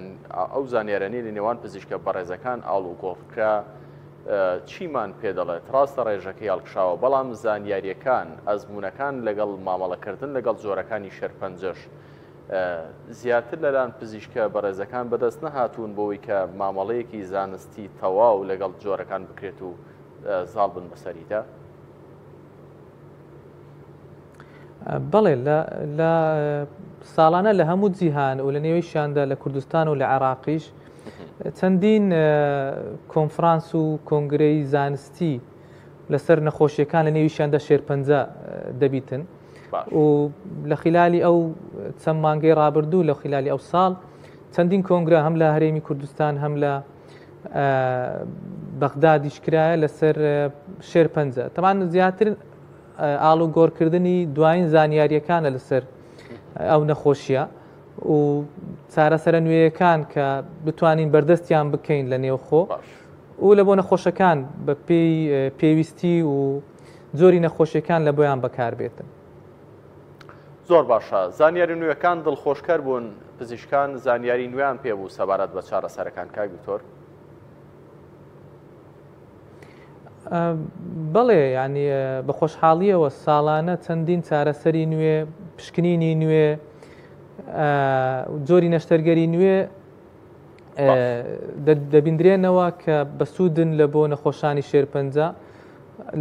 ئەو زانیارانی لە نێوان پزیشکە بەڕێزەکان ئاڵوگۆڕکرا چیمان پێ دەڵێت ڕاستە ڕێژەکەی هەڵکشاوە بەڵام زانیاریەکان ئەزمونونەکان لەگەڵ مامەڵەکردن لەگەڵ جۆرەکانی شێرپەنجەش زیاتر لەلایەن پزیشکە بەڕێزەکان بەدەست نەهاتوون بۆەوەی کە مامەڵەیەکی زانستی تەواو لەگەڵ جۆرەکان بکرێت و زاڵ بن بەسەریدا بەڵێ لە ساڵانە لە هەموو جیهان و لە نێوەیشیاندا لە کوردستان و لە عێراقیش چەندین کۆنفرانس و کۆنگرەی زانستی لەسەر نەخۆشیەکان لە نێویشیاندا شێرپەنجە دەبیتن و لە خلالی ئەو چەند مانگەی ڕابردوو لە خلالی ئەو ساڵ چەندین کۆنگرە هەم لە هەرێمی کوردستان هەم لە بەغدا دیشکرایە لەسەر شێرپەنجە تەمان زیاتر ئاڵوگۆڕکردنی دوایین زانیاریەکانە لەسەر ئەو نەخۆشیە و چارەسەرە نوێیەکان کە بتوانین بەردەستیان بکەین لە نێوخۆ و لە بۆ نەخۆشەکان بە پێی پێویستی و زۆری نەخۆشیەکان لە بۆیان بەکاربێتن زۆر باشە زانیاری نوێەکان دڵخۆشکەر بوون پزیشکان زانیاری نوێیان پێبوو سەبارەت بە چارەسەرەکان کاک دکتۆر بەڵێ ینی بە خۆشحاڵیەوە ساڵانە چەندین چارەسەری نوێ پشکنینی نوێ جۆری نەشتەرگەری نوێ دەبیندرێنەوە کە بەسوودن لە بۆ نەخۆشانی شێرپەنجە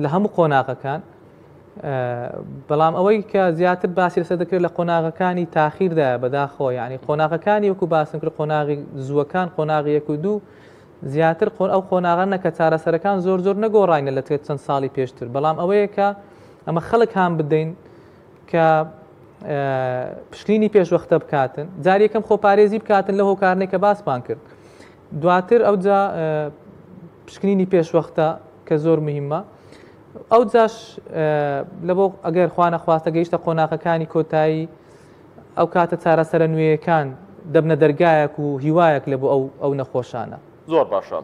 لە هەموو قۆناغەکان بەڵام ئەوەی کە زیاتر باسی لەسەر دەکرێت لە قۆناغەکانی تاخیردا بەداخۆ ینی قۆناغەکانی وەکو باسم کرد قۆناغی زووەکان قۆناغی 1 و 2 زیاتر ئەو قۆناغانە کە چارەسەرەکان زۆر نەگۆڕاینە لە چەند ساڵی پێشتر بەڵام ئەوەیە کە ئەمە خەڵک هام بدەین کە پشکنینی پێشوەختە بکاتن جاری یەکەم خۆپارێزی بکاتن لە هۆکارنەی کە باسمان کرد دواتر ئەوجا پشکنینی پێشوەختە کە زۆر مهمە ئەو جاش لە بۆ ئەگەر خوا نەخواستە گەیشتە قۆناغەکانی کۆتایی ئەو کاتە چارەسەرە نوێیەکان دەبنە دەرگایەک و هیوایەک لە بۆ ئەو نەخۆشانە زۆر باشە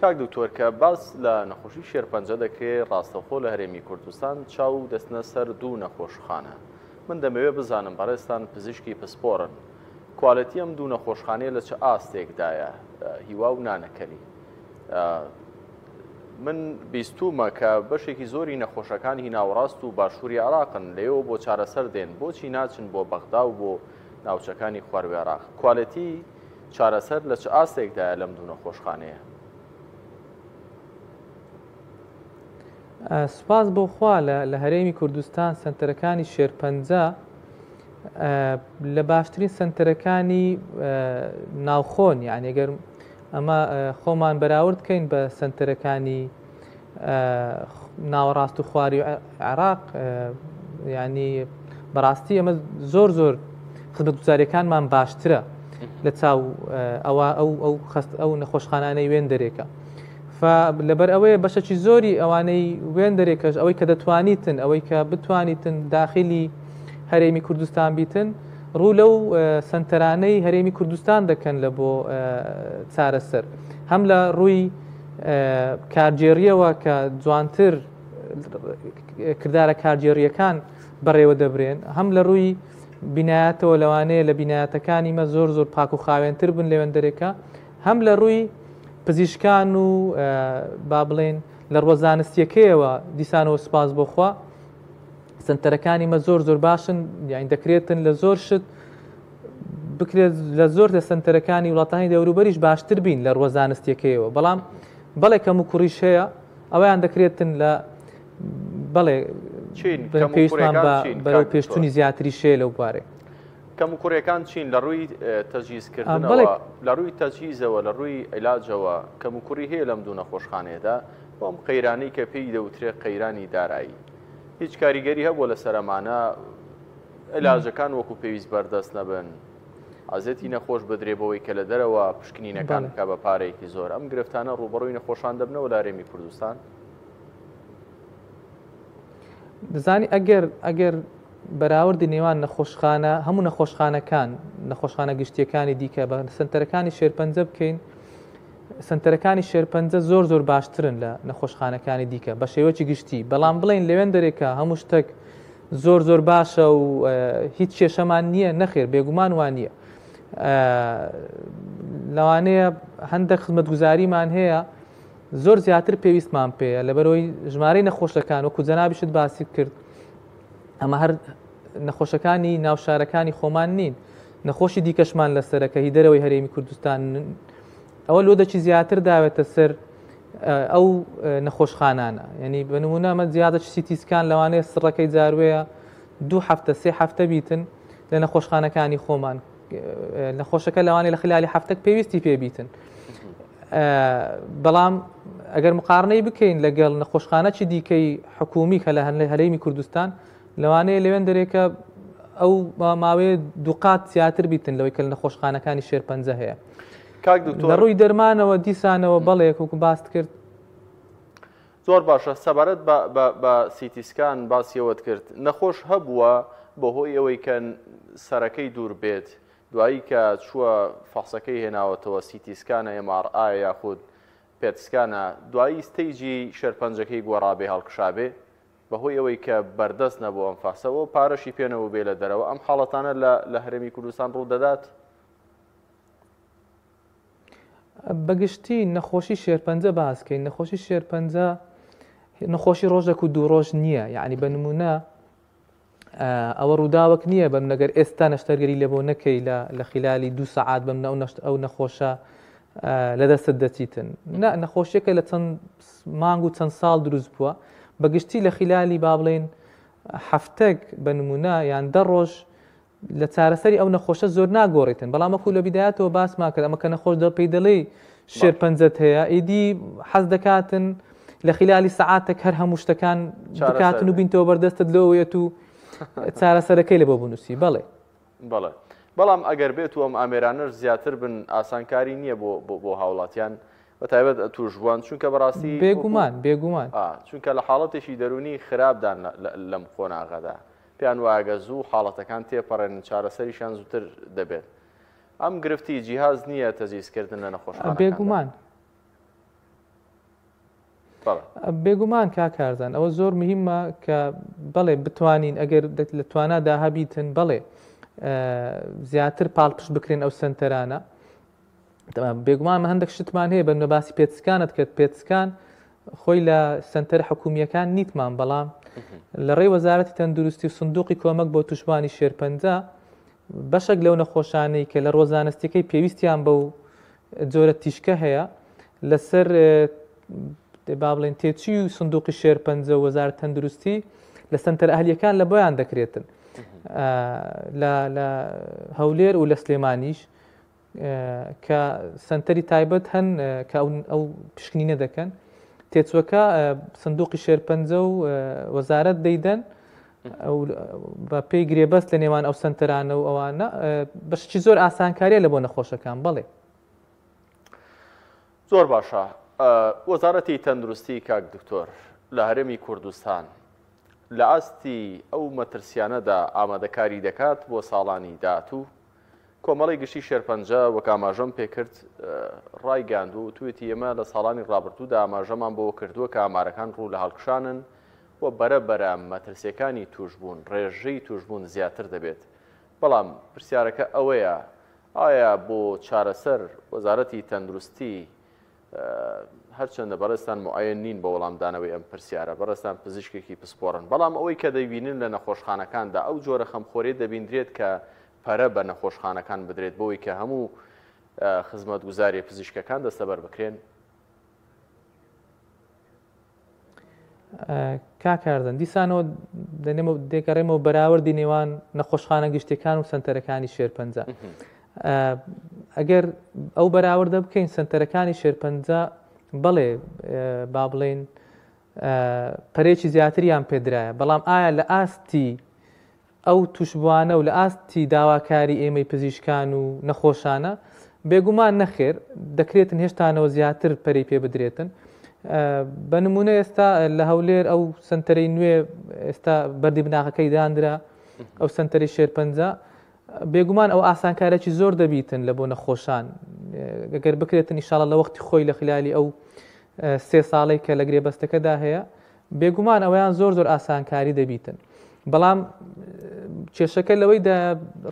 کاک دکتۆر کە باس لە نەخۆشی شێرپەنجە دەکرێت ڕاستەخۆ لە هەرێمی کوردستان چاو دەستنە سەر 2 نەخۆشخانە من دەمەوێت بزانم بەڕێستان پزیشکی پسپۆرن کوالەتی ئەم 2 نەخۆشخانەیە لە چه ئاستێکدایە هیوا و نانەکەلی من بیستومە کە بەشێکی زۆری نەخۆشەکانی ناوەڕاست و باشووری عێراقن لەوە بۆ چارەسەر دێن بۆچی ناچن بۆ بەغدا و بۆ ناوچەکانی خواروی عێراق کوالەتی چارەسەر لە چه ئاستێکدایە لەم 2 نەخۆشخانەیە سوپاس بۆ خوا لە هەرێمی کوردستان سنتەرەکانی شێرپەنجە لە باشترین سنتەرەکانی ناوخۆن یعنی ئەگەر ئەمە خۆمان بەراورد بکەین بە سنتەرەکانی ناوەڕاست و خواری عێراق ینی بەڕاستی ئەمە زۆر خزمەتگوزاریەکانمان باشترە لە چاو ئەو نەخۆشخانانەی وێن دەرێکە لەبەر ئەوەیە بەشەکی زۆری ئەوانەی وێن دەرێکەش ئەوەی کە دەتوانیتن ئەوەی کە بتوانیتن داخلی هەرێمی کوردستان بیتن ڕوو لەو سنتەرانەی هەرێمی کوردستان دەکەن لە بۆ چارەسەر هەم لە ڕووی کارگێڕیەوە کە جوانتر کردارە کارگێڕیەکان بەڕێوە دەبرێن هەم لە ڕووی بینایەتەوە لەوانەیە لە بینایەتەکانی مە زۆر زۆر پاک و خاوێنتر بن لەوێندەرێکە هەم لە ڕووی پزیشکان و با بڵێن لە ڕۆژزانستیەکەیەوە دیسانەوە سپاس بۆخوا سنتەرەکانی مە زۆر زۆر باشن یان دەکرێتن لە زۆر شت بکرێت لە زۆر لە سنتەرەکانی وڵاتانی دەوروبەریش باشتر بین لە ڕۆژزانستیەکەیەوە بەڵام بەڵێ کەم و کوڕیش هەیە ئەویان دەکرێتن لە بەڵێ پێویستمان بەرەو پێشتونی زیاتری شێ لەو بارێ کەم و کوڕەکان چین لە ڕووی تەجهیزکردنەوە لە ڕووی تەجهیزەوە لە ڕووی عیلاجەوە کەم و کوڕی هەیە لەم دوو نەخۆشخانەیەدا بۆم قەیرانەی کە پێی دەوترێت قەیرانی دارایی هیچ کاریگەری هەبووە لە سەرەمانە عیلاجەکان وەکو پێویست بەردەست نەبن ئازێتی نەخۆش بدرێبەوەی کە لە دەرەوە پشکنینەکان بکە بە پارەیەکی زۆر ئەم گرفتانە ڕوبەڕووی نەخۆشان دەبنەوە لە هەرێمی کوردستان دەزانی ئەگەر بەراوردی نێوان نەخۆشخانە هەموو نەخۆشخانە گشتیەکانی دیکە بە سنتەرەکانی شێرپەنجە بکەین سنتەرەکانی شێرپەنجە زۆر زۆر باشترن لە نەخۆشخانەکانی دیکە بە شێوەیەکی گشتی بەڵام بڵێن لەوێن دەرێکە هەموو شتێک زۆر زۆر باشە و هیچ کێشەمان نییە نەخێر بێگومان وان نییە لەوانەیە هەندێک خزمەتگوزاریمان هەیە زۆر زیاتر پێویستمان پێەیە لەبەرەوەی ژمارەی نەخۆشەکان وەکو جەنابیشت باسی کرد ئەمە هەر نەخۆشەکانی ناوشارەکانی خۆمان نین نەخۆشی دیکەشمان لەسەرەکە هی دەرەوەی هەرێمی کوردستان ئەوە لۆ دەچی زیاتر داوێتە سەر ئەو نەخۆشخانانە یعنی بنمونە ئەمە زیادە سیتیسکان لەوانەیە سڕەکەی جاروەیە 2 هەفتە 3 هەفتە بیتن لە نەخۆشخانەکانی خۆمان نەخۆشەکە لەوانەیە لە خلالی هەفتەک پێویستی پێبیتن بەڵام ئەگەر مقارنەی بکەین لەگەڵ نەخۆشخانەی دیکەی حکومی کە لە هەرێمی کوردستان لەوانەیە لەوێن دەرێکە ئەو ماوەیە دووقات زیاتر بیتن لەوەی کە لە نەخۆشخانەکانی شێرپەنجە هەیە لە ڕووی دەرمانەوە دیسانەوە بەڵێک وەکو باست کرد زۆر باشە سەبارەت بە سیتیسکان باسیەوەت کرد نەخۆش هەبووە بەهۆی ئەوەی کە سەرەکەی دوور بێت دوایی کە چووە فەحسەکەی هێناوەتەوە سیتیسکانە MRI یاخود پێتسکانە دوایی ستەیجی شێرپەنجەکەی گۆڕابێ هەڵکشابێ بەهۆی ئەوەی کە بەردەست نەبوو ئەم فەحسەوە پارەشی پێنەوە بێ لە دەرەوە ئەم حاڵەتانە لە هەرێمی کوردستان ڕوو دەدات بەگشتی نەخۆشی شێرپەنجە باسکەین نەخۆشی شێرپەنجە نەخۆشی ڕۆژێک و دوو ڕۆژ نییە یعنی بە نمونە ئەوە ڕووداوەک نییە بەم نەگەر ئێستا نەشتەرگەری لە بۆ نەکەی لە خلالی 2 سەعات بەم ئەو نەخۆشە لەدەست دەچیتن نەخۆشیەکە لە چەند مانگ و چەند ساڵ دروست بووە بەگشتی لە خلالی با بڵێن هەفتەک بە نمونە یان 10 ڕۆژ لە چارەسەری ئەو نەخۆشە زۆر ناگۆڕێتن بەڵام وەکو لە بیدایەتەوە باسمان کرد ئەمە کە نەخۆش دەپەی دەڵێ شێرپەنجەت هەیە ئیدی حەز دەکاتن لە خلالی سەعاتێک هەر هەموو شتەکان بکاتن و بینتەوە بەردەستت لەوەیەت و چارەسەرەکەی لە بۆ بنووسی بەڵێ بەڵام ئەگەر بێت و ئەم ئامێرانەش زیاتر بن ئاسانکاری نییە بۆ هاوڵاتیان بەتایبەت توشبووان چونکە بەڕاستی بێگومان چونکە لە حاڵەتێکی دەرونی خراپدان لەم خۆناغەدا پیان واگە زوو حاڵەتەکان تێپەڕێن چارەسەریشان زووتر دەبێت ئەم گرفتی جیهاز نییە تەجیزکردن لە نەخۆشخانەکان بێگومان کاکارزان ئەوە زۆر مهمە کە بەڵێ بتوانین ئەگەر لە توانادا هەبیتن بەڵێ زیاتر پاڵپش بکرێن ئەو سنتەرانە بێگومان هەندێک شتمان هەیە بەنمە باسی پێچکانت کرد پێچکان خۆی لە سنتەر حکومیەکان نیتمان بەڵام لە ڕێی وەزارەتی تەندروستی و سندوقی کۆمەک بۆ توشمانی شێرپەنجە بەشێک لەو نەخۆشانەی کە لە ڕۆژزانستیەکەی پێویستیان بەو جۆرە تیشکە هەیە لەسەر با بڵێن تێچی و سندوقی شێرپەنجە و وەزارەت تەندروستی لە سنتەر ئەهلیەکان لە بۆیان دەکرێتن لە هەولێر و لە سلێمانیش کە سنتەری تایبەت هەن کە ئەو پشکنینە دەکەن تێچوەکە سندوقی شێرپەنجە و وەزارەت دەیدەن بە پێی گرێبەست لە نێوان ئەو سنتەرانە و ئەوانە بەشی زۆر ئاسانکاریە لە بۆ نەخۆشەکان بەڵێ زۆر باشە وەزارەتی تەندروستی کاک دکتۆر لە هەرێمی کوردستان لە ئاستی ئەو مەترسیانەدا ئامادەکاری دەکات بۆ ساڵانی داهاتوو. کۆمەڵی گشتی شێرپەنجە وەک ئاماژەم پێکرد ڕایگەاند و توێتی ئێمە لە ساڵانی ڕابردوودا ئاماژەمان بۆ کردووە کە ئامارەکان ڕوو لە هەڵکشانن و بەرەبەرە مەترسیەکانی توشبوون ڕێژەی توشبوون زیاتر دەبێت. بەڵام پرسیارەکە ئەوەیە ئایا بۆ چارەسەر وەزارەتی تەندروستی هەرچەندە بەڕێستان معەیەن نین بە وەڵامدانەوەی ئەم پرسیارە، بەڕێستان پزیشکێکی پسپۆڕن، بەڵام ئەوەی کە دەبینن لە نەخۆشخانەکاندا ئەو جۆرە خەمخۆری دەبیندرێت کە پەرە بە نەخۆشخانەکان بدرێت بۆی کە هەموو خزمەتگوزاری پزیشکەکان دەستەبەر بکرێن. کاکاردن دیسانەوە دێگەڕێمەوە بەراوردی نێوان نەخۆشخانە گشتەکان و سنتەرەکانی شێرپەنجە. ئەگەر ئەو بەراوردە بکەین سنتەرەکانی شێرپەنجە بەڵێ با بڵێن پەرێکی زیاتریان پێدرایە، بەڵام ئایا لە ئاستی ئەو توشبوانە و لە ئاستی داواکاری ئێمەی پزیشکان و نەخۆشانە بێگومان نەخێر دەکرێتن هێشتانەوە زیاتر پەری پێ بدرێتن. بە نمونە ئێستا لە هەولێر ئەو سنتەرەی نوێ ئێستا بەردی بناغەکەی دانرا ئەو سنتەری شێرپەنجە بێگومان ئەو ئاسانکارێکی زۆر دەبیتن لە بۆ نەخۆشان ئەگەر بکرێتن ئینشاڵڵا لە وەختی خۆی لە خلالی ئەو 3 ساڵەی کە لە گرێبەستەکەدا هەیە بێگومان ئەویان زۆر ئاسانکاری دەبیتن. بەڵام کێشەکە لەوەیدا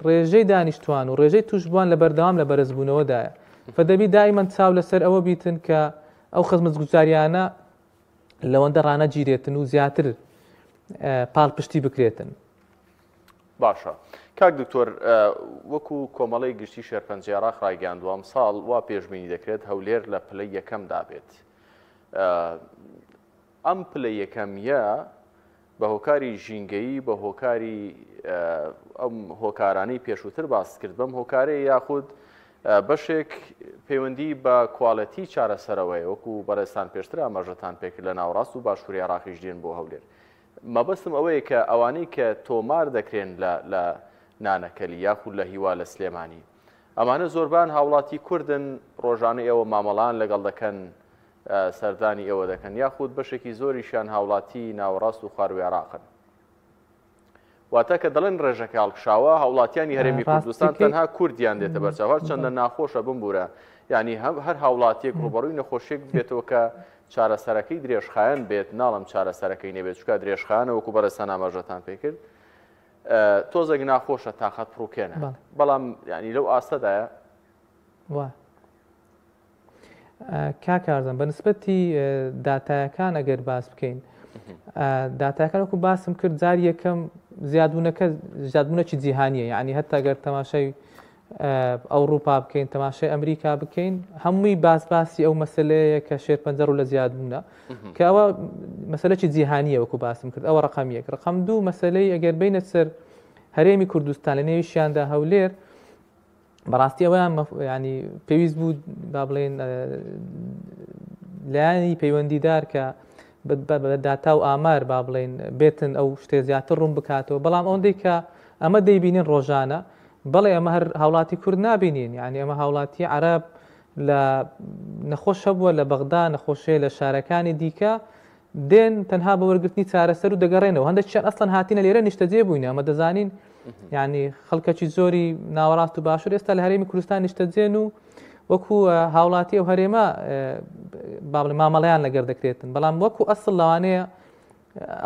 ڕێژەی دانیشتوان و ڕێژەی توشبوان لە بەردەوام لە بەرزبوونەوەدایە، فدەبی دائیمەن چاو لەسەر ئەوە بیتن کە ئەو خزمەتگوزاریانە لەوەندە ڕانەگیرێتن و زیاتر پاڵپشتی بکرێتن. باشە کاک دکتۆر، وەکو کۆمەڵی گشتی شێرپەنجە عێراق ڕایگەاندووە ئەم ساڵ وا پێشبینی دەکرێت هەولێر لە پلەی یەکەمدا بێت. ئەم پلەی یەکەمیە بە هۆکاری ژینگەیی بە هۆکاری ئەم هۆکارانەی پێشووتر باس کرد بەم هۆکارەیە یاخود بەشێک پەیوەندی بە کوالەتی چارەسەرەوەی وەکو بەڕێستان پێشتر ئاماژەتان پێکرد لە ناوەڕاست و باشووری عێراقیش دێن بۆ هەولێر. مەبەستم ئەوەیە کە ئەوانەی کە تۆمار دەکرێن لە نانەکەلی یاخود لە هیوا لە سلێمانی ئەمانە زۆربان هاوڵاتی کوردن، ڕۆژانەی ئەوە مامەڵان لەگەڵ دەکەن، سەردانی ئێوە دەکەن، یاخود بەشێکی زۆریشان هاوڵاتی ناوەڕاست و خواروی عێراقن. واتە کە دەڵێن ڕێژەکە هەڵکشاوە هاوڵاتیانی هەرێمی کوردستان تەنها کوردیان دێتە بەرچاو، هەرچەندە ناخۆشە بمبورە، یعنی هەر هاوڵاتیەک ڕوبەڕووی نەخۆشیێک بێتەوە کە چارەسەرەکەی درێژخایەن بێت، ناڵم چارەسەرەکەی نەبێت چونکە درێژخایەنە وەکو بەڕێستان ئاماژەتان پێکرد تۆزێک ناخۆشە تاقەت پڕووکێنە، بەڵام ینی لەو ئاستەدایە. کاکارزان بەنسبەتی داتایەکان ئەگەر باس بکەین، داتایەکان وەکو باسم کرد جاری یەکەم زیادبوونەکی جیهانیە، یعنی هەتا ئەگەر تەماشای ئەوروپا بکەین تەماشای ئەمریکا بکەین هەمووی باسی ئەو مەسلەیە کە شێرپەنجە ڕوو لە زیادبوونە کە ئەوە مەسلەی جیهانیە وەکو باسم کرد. ئەوە ڕقم یەک. ڕقم دوو مەسلەی ئەگەر بینە سەر هەرێمی کوردستان لە نێویشیاندا هەولێر بەڕاستی ئەویان ینی پێویست بوو با بڵێن لایانی پەیوەندیدار کە بە داتا و ئامار با بڵێن بێتن ئەو شتێ زیاتر ڕوون بکاتەوە، بەڵام ئەوەندەی کە ئەمە دەیبینین ڕۆژانە بەڵێ ئەمە هەر هاوڵاتی کورد نابینین، یعنی ئەمە هاوڵاتی عەرەب لە نەخۆش هەبووە لە بەغدا نەخۆشەیە لە شارەکانی دیکە دێن تەنها بە وەرگرتنی چارەسەر و دەگەڕێنەوە. هەندێکیان ئەسڵەن هاتینە لێرە نیشتەجێ بووینە، ئەمە دەزانین یعنی خەڵکەکی زۆری ناوەڕاست و باشوور ئێستا لە هەرێمی کوردستان نیشتەجێن و وەکو هاوڵاتی ئەو هەرێمە با بڵێن مامەڵەیان لەگەر دەکرێتن، بەڵام وەکو ئەسڵ لەوانەیە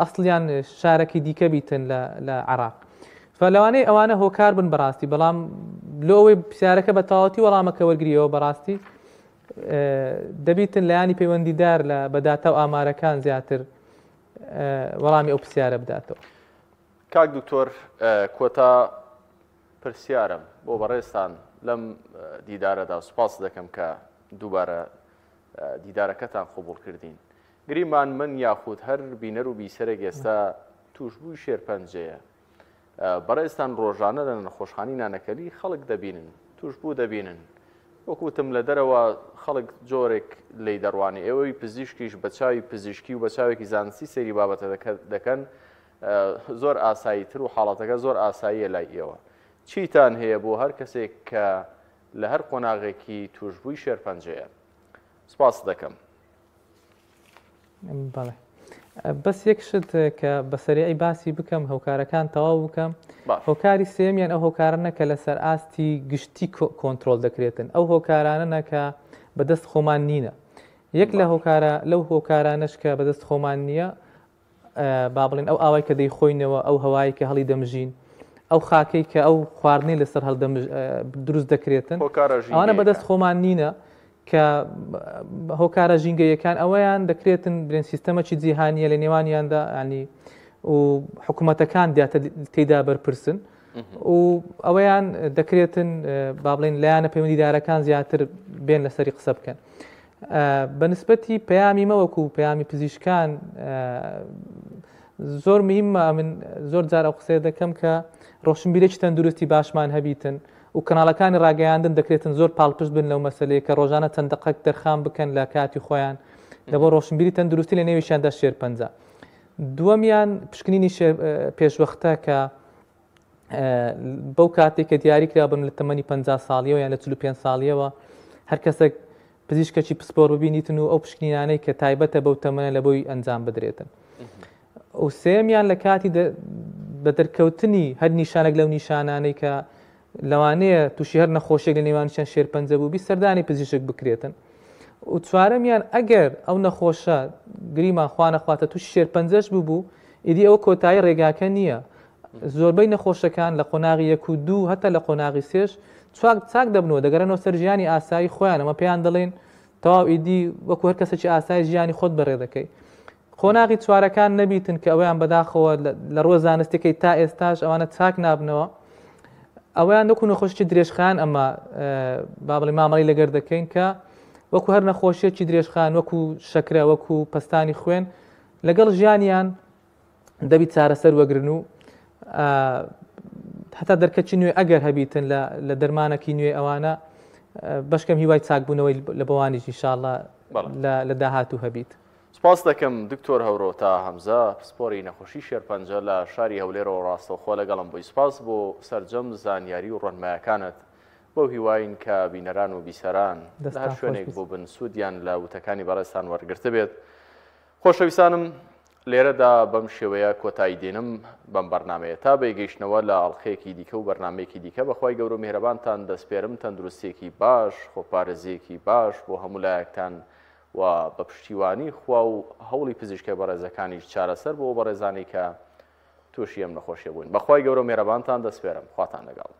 ئەسڵیان شارێکی دیکە بیتن لە عێراق. فلەوانەیە ئەوانە هۆکار بن بەڕاستی، بەڵام لۆەوەی پرسیارەکە بە تەواوەتی وەڵامەکە وەرگریەوە بەڕاستی دەبیتن لایانی پەیوەندیدار لە بەداتا و ئامارەکان زیاتر وەڵامی ئەو پرسیارە بداتەوە. کاک دکتۆر، کۆتا پرسیارم بۆ بەڕێستان لەم دیدارەدا سوپاس دەکەم کە دووبارە دیدارەکەتان قبوڵ کردین. گریمان من یاخود هەر بینەر و بیسەرێک ئێستا توشبووی شێرپەنجەیە بەڕێستان ڕۆژانە لە نەخۆشخانی نانەکەلی خەڵک دەبینن، توشبوو دەبینن، وەکوتم لە دەرەوە خەڵک جۆرێک لی دەڕوانی ئێوەی پزیشکیش بە چاوی پزیشکی و بە چاوێکی زانستی سەیری بابەتە دەکەن زۆر ئاساییتر و حاڵەتەکە زۆر ئاساییە لای ئێوە. چیتان هەیە بۆ هەر کەسێک کە لە هەر قۆناغێکی توشبووی شێرپەنجەیە؟ سپاس دەکەم. بەڵێ بەس یەک شت کە بەسەریعی باسی بکەم هۆکارەکان تەواو بکەم هۆکاری سێمیان ئەو هۆکارانە کە لەسەر ئاستی گشتی کۆنتترۆل دەکرێتن ئەو هۆکارانە کە بەدەست خۆمان نینە یەک لە لەو هۆکارانش کە بەدەست خۆمان نییە با بڵێن ئەو ئاوای کە دەیخۆینەوە ئەو هەوایی کە هەڵی دەمژین ئەو خاکەی کە ئەو خواردنی لەسەر دروست دەکرێتن ئەوانە بەدەست خۆمان نینە کە هۆکارە ژینگەیەکان ئەوەیان دەکرێتن برێن سیستەمەکی جیهانیە لە نێوانیاندا ینی و حکوومەتەکان تێدا بەرپرسن و ئەوەیان دەکرێتن با بڵێن لایەنە پەیوەندیدارەکان زیاتر بێن لەسەری قسە بکەن بەنسبەتی پەیامی مەوەکو و پەیامی پزیشکان زۆر مهمە من زۆر جار ئەو قسەیە دەکەم کە ڕۆشنبیرێکی تەندروستی باشمان هەبیتن و کەناڵەکانی ڕاگەیاندن دەکرێتن زۆر پاڵپشت بن لەو مەسەلەیە کە ڕۆژانە چەند دقەک دەرخام بکەن لە کاتی خۆیان لەبۆ ڕۆشنبیری تەندروستی لە نێویشیاندا شێرپەنجە دووەمیان پشکنینی پێشوەختە کە بەو کاتێک کە دیاریکرا بن لە تەمەنی 50 ساڵیەوە یان لە 45 ساڵیەوە هەر کەسێک پزیشکێکی پسپۆر ببینیتن و ئەو پشکنینانەی کە تایبەتە بەو تەمەنە لە بۆی ئەنجام بدرێتن و سێمیان لە کاتی بە دەرکەوتنی هەر نیشانێک لەو نیشانانەی کە لەوانەیە تووشی هەر نەخۆشێک لە نێوانیان شێرپەنجە بووبی سەردانی پزیشک بکرێتن و چوارەمیان ئەگەر ئەو نەخۆشە گریمان خوانەخواتە تووشی شێرپەنجەش بوو ئیدی ئەوە کۆتایی ڕێگاکە نییە زۆربەی نەخۆشەکان لە قۆناغی 1 و 2 هەتا لە قۆناغی 3 چاک دەبنەوە دەگەرەنەوە سەر ژیانی ئاسایی خۆیان ئەمە پێیان دەڵێن تەواو ئیدی وەکو هەر کەسێکی ئاسایی ژیانی خۆت بەڕێ دەکەی قۆناغی چوارەکان نەبیتن کە ئەویان بەداخەوە لە ڕۆ زانستەکەی تا ئێستاش ئەوانە چاک نابنەوە ئەویان نەکو نەخۆشی درێژخان ئەمە با بڵێ مامەڵی لەگەر دەکەین کە وەکو هەر نەخۆشیەکی درێژخان وەکو شەکرە وەکو پەستانی خوێن لەگەڵ ژیانیان دەبی چارەسەر وەگرن و هەتا دەرکەچی نوێ ئەگەر هەبیتن لە دەرمانێکی نوێ ئەوانە بەشکەم هیوای چاکبوونەوەی لە بەوانیش ئینشاءڵڵا لە داهاتوو هەبیت. سپاس دەکەم دکتۆر هەورۆ تا هەمزە پسپۆری نەخۆشی شێرپەنجە لە شاری هەولێرەوە ڕاستەوخۆ لەگەڵم بۆی سپاس بۆ سەرجەم زانیاری و ڕۆنمایەکانت بەو هیواین کە بینەران و بیسەران لە هەر شوێنێک بۆ بن سوودیان لە وتەکانی بەڕێستان وەرگرتە بێت. خۆشەویستانم لێرەدا بەم شێوەیە کۆتایی دێنم بەم بەرنامەیە تا بەیگەیشتنەوە لە ئەڵلقەیەکی دیکە و بەرنمەیەکی دیکە بەخوای گەورە و میهرەبانتان دەسپێرم تەندروستێکی باش خۆپارێزیەکی باش بۆ هەموو لایەکتان و بە پشتیوانی خوا و هەوڵی پزیشکە بەڕێزەکانیش چارەسەر بۆ بەڕێزانی کە تووشی ئەم نەخۆشیە بوون. بەخوای گەورە و میهرەبانتان دەسپێرم. خواتان لەگەڵ.